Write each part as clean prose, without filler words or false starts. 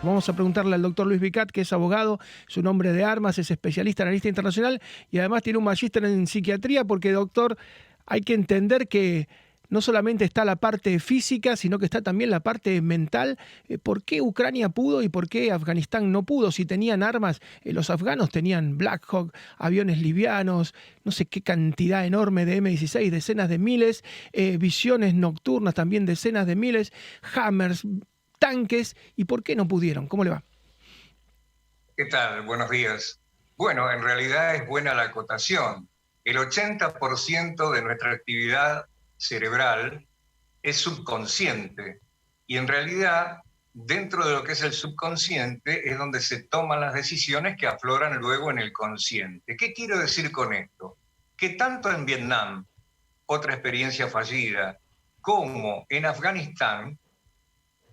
Vamos a preguntarle al doctor Luis Vicat, que es abogado, es un hombre de armas, es especialista, analista internacional y además tiene un magíster en psiquiatría porque, doctor, hay que entender que no solamente está la parte física, sino que está también la parte mental. ¿Por qué Ucrania pudo y por qué Afganistán no pudo? Si tenían armas, los afganos tenían Black Hawk, aviones livianos, no sé qué cantidad enorme de M16, decenas de miles, visiones nocturnas también decenas de miles, Hammers, tanques, ¿y por qué no pudieron? ¿Cómo le va? ¿Qué tal? Buenos días. Bueno, en realidad es buena la acotación. El 80% de nuestra actividad cerebral es subconsciente y en realidad dentro de lo que es el subconsciente es donde se toman las decisiones que afloran luego en el consciente. ¿Qué quiero decir con esto? Que tanto en Vietnam, otra experiencia fallida, como en Afganistán,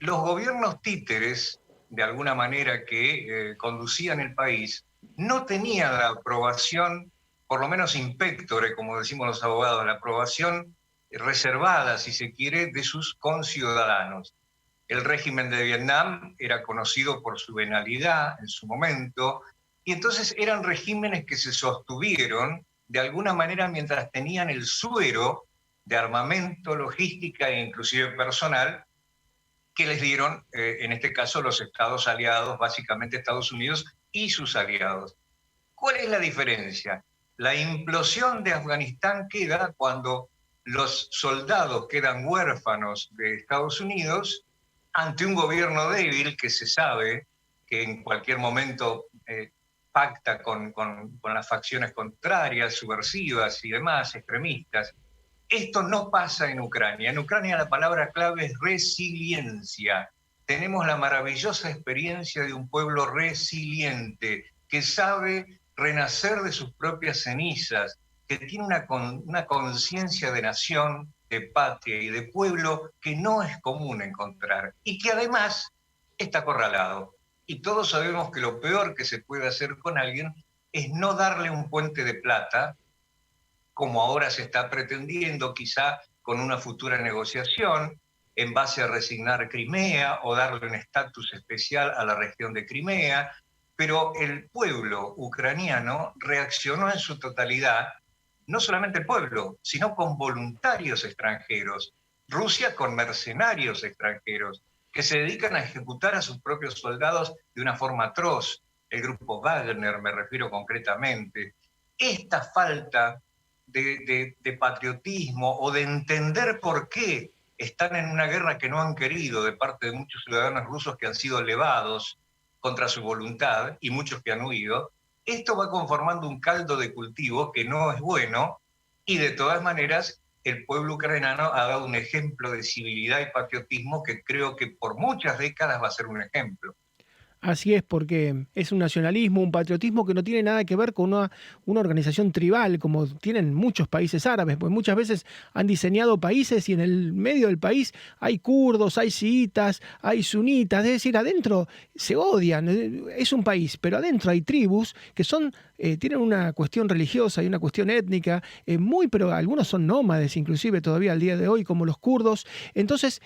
los gobiernos títeres, de alguna manera que conducían el país, no tenían la aprobación, por lo menos impectore, como decimos los abogados, la aprobación reservada, si se quiere, de sus conciudadanos. El régimen de Vietnam era conocido por su venalidad en su momento, y entonces eran regímenes que se sostuvieron de alguna manera mientras tenían el suero de armamento, logística e inclusive personal que les dieron, en este caso, los Estados aliados, básicamente Estados Unidos y sus aliados. ¿Cuál es la diferencia? La implosión de Afganistán queda cuando los soldados quedan huérfanos de Estados Unidos ante un gobierno débil que se sabe que en cualquier momento pacta con las facciones contrarias, subversivas y demás, extremistas. Esto no pasa en Ucrania. En Ucrania la palabra clave es resiliencia. Tenemos la maravillosa experiencia de un pueblo resiliente que sabe renacer de sus propias cenizas, que tiene una conciencia de nación, de patria y de pueblo que no es común encontrar y que además está acorralado. Y todos sabemos que lo peor que se puede hacer con alguien es no darle un puente de plata, como ahora se está pretendiendo, quizá con una futura negociación, en base a resignar Crimea o darle un estatus especial a la región de Crimea, pero el pueblo ucraniano reaccionó en su totalidad, no solamente el pueblo, sino con voluntarios extranjeros, Rusia con mercenarios extranjeros, que se dedican a ejecutar a sus propios soldados de una forma atroz, el grupo Wagner me refiero concretamente. Esta falta de patriotismo o de entender por qué están en una guerra que no han querido de parte de muchos ciudadanos rusos que han sido levados contra su voluntad y muchos que han huido, esto va conformando un caldo de cultivo que no es bueno y de todas maneras el pueblo ucraniano ha dado un ejemplo de civilidad y patriotismo que creo que por muchas décadas va a ser un ejemplo. Así es, porque es un nacionalismo, un patriotismo que no tiene nada que ver con una organización tribal, como tienen muchos países árabes, pues muchas veces han diseñado países y en el medio del país hay kurdos, hay chiitas, hay sunitas, es decir, adentro se odian, es un país, pero adentro hay tribus que son, tienen una cuestión religiosa y una cuestión étnica, pero algunos son nómades, inclusive todavía al día de hoy, como los kurdos. Entonces,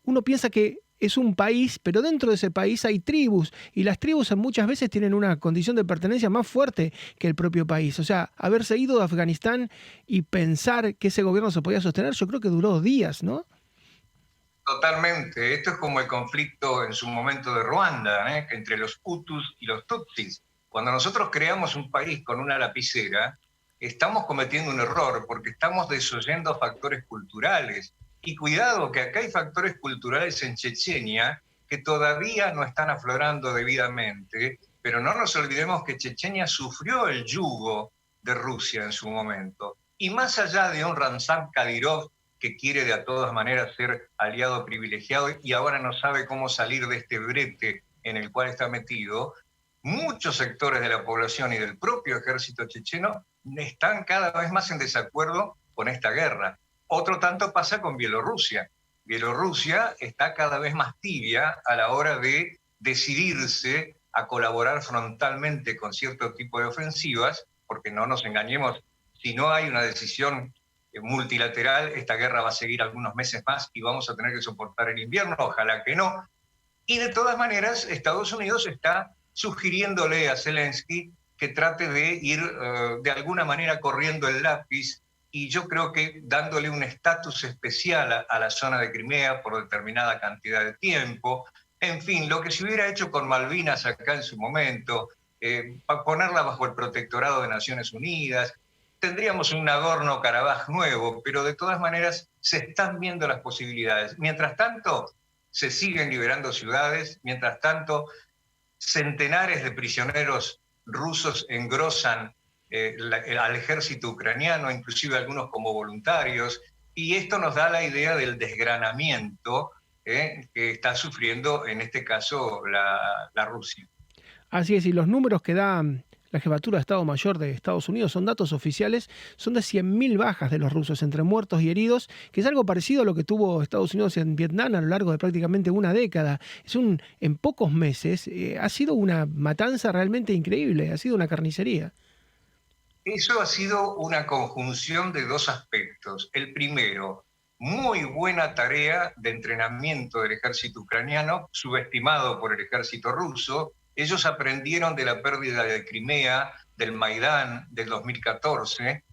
uno piensa que es un país, pero dentro de ese país hay tribus, y las tribus muchas veces tienen una condición de pertenencia más fuerte que el propio país. O sea, haberse ido de Afganistán y pensar que ese gobierno se podía sostener, yo creo que duró días, ¿no? Totalmente. Esto es como el conflicto en su momento de Ruanda, entre los Hutus y los Tutsis. Cuando nosotros creamos un país con una lapicera, estamos cometiendo un error porque estamos desoyendo factores culturales. Y cuidado que acá hay factores culturales en Chechenia que todavía no están aflorando debidamente, pero no nos olvidemos que Chechenia sufrió el yugo de Rusia en su momento. Y más allá de un Ramzan Kadyrov que quiere de a todas maneras ser aliado privilegiado y ahora no sabe cómo salir de este brete en el cual está metido, muchos sectores de la población y del propio ejército checheno están cada vez más en desacuerdo con esta guerra. Otro tanto pasa con Bielorrusia. Bielorrusia está cada vez más tibia a la hora de decidirse a colaborar frontalmente con cierto tipo de ofensivas, porque no nos engañemos, si no hay una decisión multilateral, esta guerra va a seguir algunos meses más y vamos a tener que soportar el invierno, ojalá que no. Y de todas maneras, Estados Unidos está sugiriéndole a Zelensky que trate de ir de alguna manera corriendo el lápiz, y yo creo que dándole un estatus especial a la zona de Crimea por determinada cantidad de tiempo. En fin, lo que se hubiera hecho con Malvinas acá en su momento, ponerla bajo el protectorado de Naciones Unidas, tendríamos un Nagorno-Karabaj nuevo, pero de todas maneras se están viendo las posibilidades. Mientras tanto, se siguen liberando ciudades, mientras tanto, centenares de prisioneros rusos engrosan al ejército ucraniano, inclusive algunos como voluntarios, y esto nos da la idea del desgranamiento que está sufriendo en este caso la Rusia. Así es, y los números que da la Jefatura de Estado Mayor de Estados Unidos son datos oficiales, son de 100.000 bajas de los rusos entre muertos y heridos, que es algo parecido a lo que tuvo Estados Unidos en Vietnam a lo largo de prácticamente una década. En pocos meses ha sido una matanza realmente increíble, ha sido una carnicería. Eso ha sido una conjunción de dos aspectos. El primero, muy buena tarea de entrenamiento del ejército ucraniano, subestimado por el ejército ruso. Ellos aprendieron de la pérdida de Crimea, del Maidán del 2014,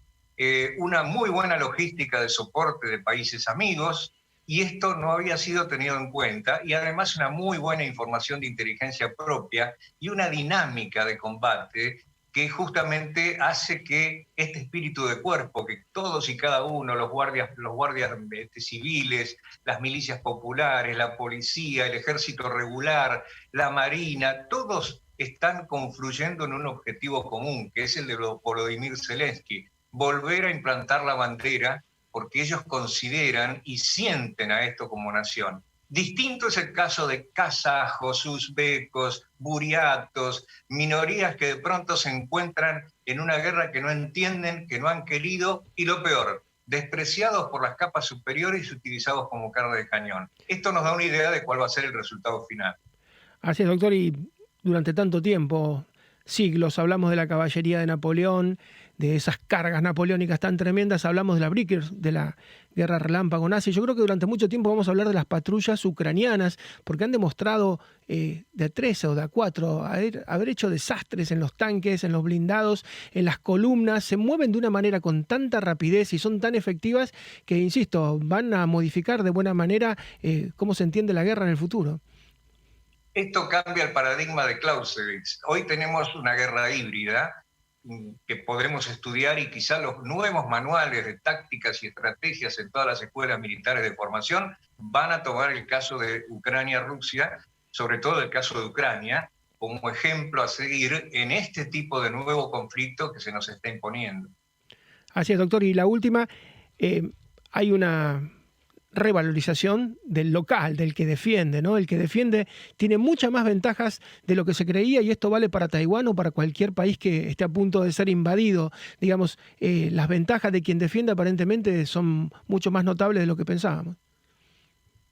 una muy buena logística de soporte de países amigos, y esto no había sido tenido en cuenta, y además una muy buena información de inteligencia propia y una dinámica de combate que justamente hace que este espíritu de cuerpo, que todos y cada uno, los guardias civiles, las milicias populares, la policía, el ejército regular, la marina, todos están confluyendo en un objetivo común, que es el de Volodymyr Zelensky, volver a implantar la bandera, porque ellos consideran y sienten a esto como nación. Distinto es el caso de kazajos, uzbecos, buriatos, minorías que de pronto se encuentran en una guerra que no entienden, que no han querido, y lo peor, despreciados por las capas superiores y utilizados como carne de cañón. Esto nos da una idea de cuál va a ser el resultado final. Así es, doctor, y durante tanto tiempo, siglos, hablamos de la caballería de Napoleón, de esas cargas napoleónicas tan tremendas, hablamos de la Brickers, de la guerra relámpago nazi. Yo creo que durante mucho tiempo vamos a hablar de las patrullas ucranianas, porque han demostrado de a 3 o de a 4 haber hecho desastres en los tanques, en los blindados, en las columnas. Se mueven de una manera con tanta rapidez y son tan efectivas que, insisto, van a modificar de buena manera cómo se entiende la guerra en el futuro. Esto cambia el paradigma de Clausewitz. Hoy tenemos una guerra híbrida que podremos estudiar, y quizá los nuevos manuales de tácticas y estrategias en todas las escuelas militares de formación van a tomar el caso de Ucrania-Rusia, sobre todo el caso de Ucrania, como ejemplo a seguir en este tipo de nuevo conflicto que se nos está imponiendo. Así es, doctor. Y la última, hay una revalorización del local, del que defiende, ¿no? El que defiende tiene muchas más ventajas de lo que se creía, y esto vale para Taiwán o para cualquier país que esté a punto de ser invadido. Digamos, las ventajas de quien defiende aparentemente son mucho más notables de lo que pensábamos.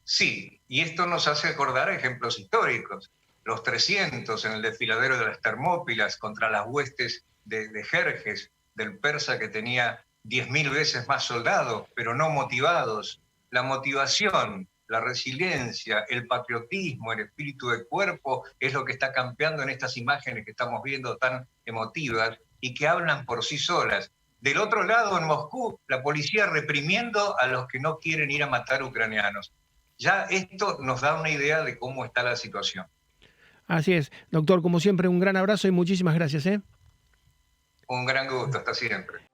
Sí, y esto nos hace acordar ejemplos históricos. Los 300 en el desfiladero de las Termópilas contra las huestes de Jerjes, del persa, que tenía 10.000 veces más soldados, pero no motivados. La motivación, la resiliencia, el patriotismo, el espíritu de cuerpo es lo que está campeando en estas imágenes que estamos viendo tan emotivas y que hablan por sí solas. Del otro lado, en Moscú, la policía reprimiendo a los que no quieren ir a matar ucranianos. Ya esto nos da una idea de cómo está la situación. Así es. Doctor, como siempre, un gran abrazo y muchísimas gracias. Un gran gusto, hasta siempre.